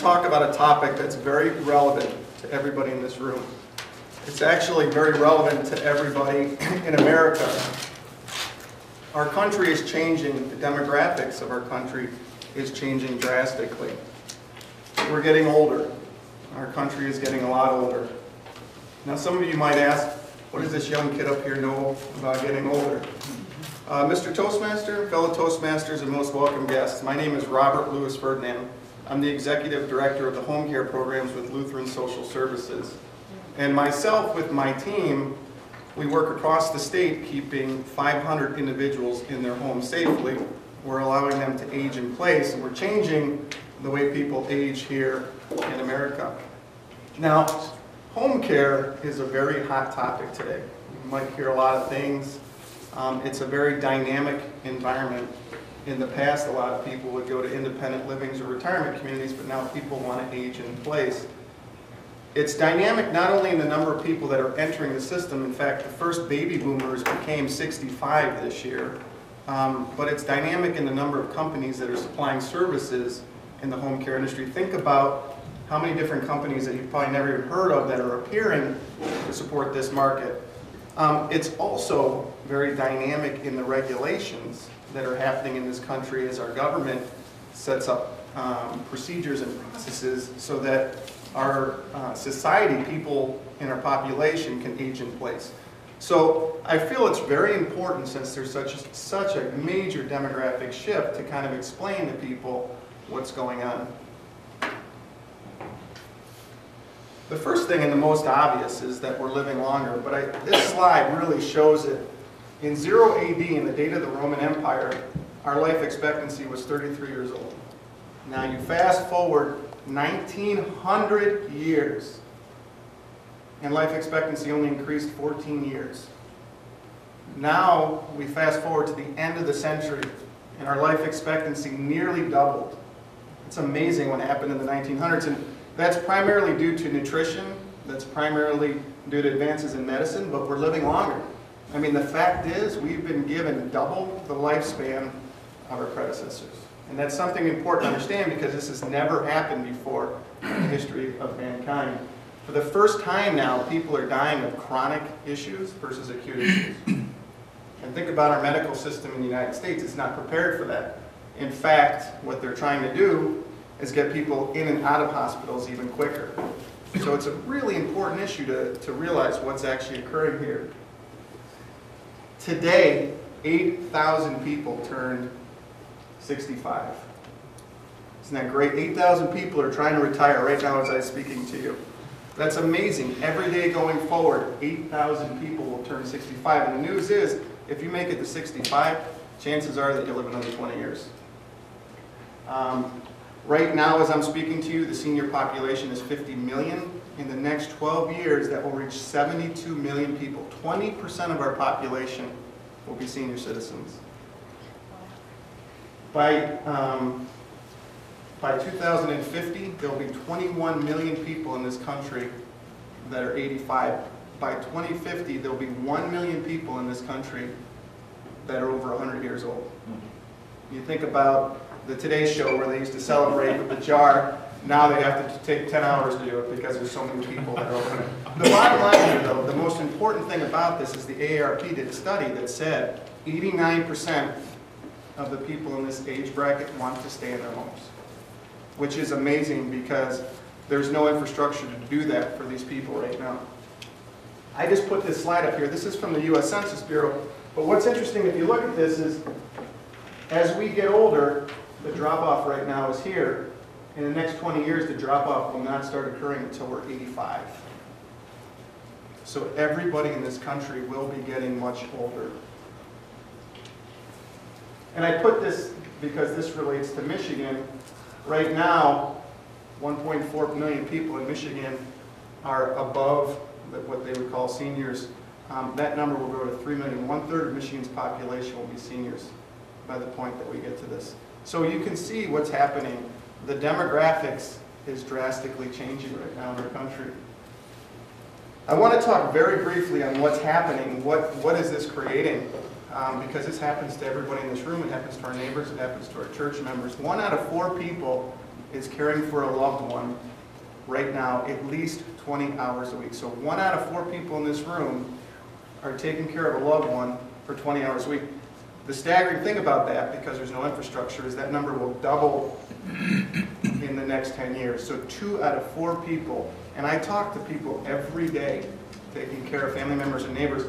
talk about a topic that's very relevant to everybody in this room. It's actually very relevant to everybody in America. Our country is changing. The demographics of our country is changing drastically. We're getting older. Our country is getting a lot older. Now some of you might ask, what does this young kid up here know about getting older? Mr. Toastmaster, fellow Toastmasters, and most welcome guests, my name is Robert Louis Ferdinand. I'm the Executive Director of the Home Care Programs with Lutheran Social Services. And myself with my team, we work across the state keeping 500 individuals in their homes safely. We're allowing them to age in place, and we're changing the way people age here in America. Now, home care is a very hot topic today. You might hear a lot of things. It's a very dynamic environment. In the past, a lot of people would go to independent livings or retirement communities, but now people want to age in place. It's dynamic not only in the number of people that are entering the system. In fact, the first baby boomers became 65 this year. But it's dynamic in the number of companies that are supplying services in the home care industry. Think about how many different companies that you've probably never even heard of that are appearing to support this market. It's also very dynamic in the regulations that are happening in this country as our government sets up procedures and processes so that our society, people in our population, can age in place. So I feel it's very important, since there's such a major demographic shift, to kind of explain to people what's going on. The first thing and the most obvious is that we're living longer, but this slide really shows it. In 0 AD, in the date of the Roman Empire, our life expectancy was 33 years old. Now you fast forward 1900 years, and life expectancy only increased 14 years. Now we fast forward to the end of the century, and our life expectancy nearly doubled. It's amazing what happened in the 1900s, and that's primarily due to nutrition, that's primarily due to advances in medicine, but we're living longer. I mean, the fact is, we've been given double the lifespan of our predecessors. And that's something important to understand, because this has never happened before in the history of mankind. For the first time now, people are dying of chronic issues versus acute issues. And think about our medical system in the United States. It's not prepared for that. In fact, what they're trying to do is get people in and out of hospitals even quicker. So it's a really important issue to realize what's actually occurring here. Today, 8,000 people turned 65. Isn't that great? 8,000 people are trying to retire right now as I'm speaking to you. That's amazing. Every day going forward, 8,000 people will turn 65. And the news is, if you make it to 65, chances are that you'll live another 20 years. Right now, as I'm speaking to you, the senior population is 50 million. In the next 12 years, that will reach 72 million people. 20% of our population will be senior citizens. By 2050, there will be 21 million people in this country that are 85. By 2050, there will be 1 million people in this country that are over 100 years old. You think about the Today Show, where they used to celebrate with the jar. Now they have to take 10 hours to do it because there's so many people that are over it. The bottom line here, though, the most important thing about this is the AARP did a study that said 89% of the people in this age bracket want to stay in their homes, which is amazing because there's no infrastructure to do that for these people right now. I just put this slide up here. This is from the U.S. Census Bureau. But what's interesting, if you look at this, is as we get older, the drop-off right now is here. In the next 20 years, the drop-off will not start occurring until we're 85. So everybody in this country will be getting much older. And I put this because this relates to Michigan. Right now, 1.4 million people in Michigan are above what they would call seniors. That number will go to 3 million. 1/3 of Michigan's population will be seniors by the point that we get to this. So you can see what's happening. The demographics is drastically changing right now in our country. I want to talk very briefly on what's happening. What is this creating? Because this happens to everybody in this room. It happens to our neighbors. It happens to our church members. 1 out of 4 people is caring for a loved one right now at least 20 hours a week. So 1 out of 4 people in this room are taking care of a loved one for 20 hours a week. The staggering thing about that, because there's no infrastructure, is that number will double in the next 10 years. So 2 out of 4 people, and I talk to people every day taking care of family members and neighbors,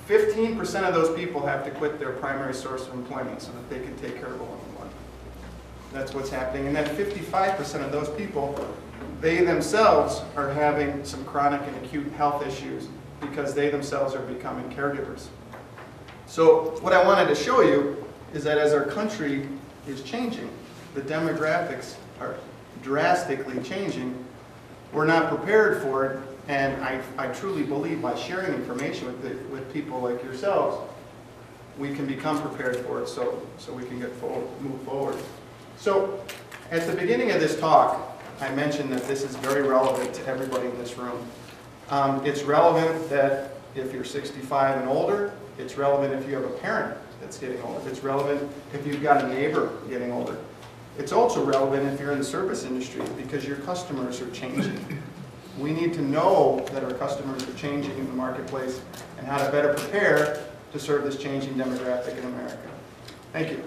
15% of those people have to quit their primary source of employment so that they can take care of a loved one. That's what's happening. And then 55% of those people, they themselves are having some chronic and acute health issues because they themselves are becoming caregivers. So what I wanted to show you is that as our country is changing, the demographics are drastically changing. We're not prepared for it, and I truly believe by sharing information with people like yourselves, we can become prepared for it so we can move forward. So at the beginning of this talk, I mentioned that this is very relevant to everybody in this room. It's relevant that if you're 65 and older, it's relevant if you have a parent that's getting older. It's relevant if you've got a neighbor getting older. It's also relevant if you're in the service industry because your customers are changing. We need to know that our customers are changing in the marketplace and how to better prepare to serve this changing demographic in America. Thank you.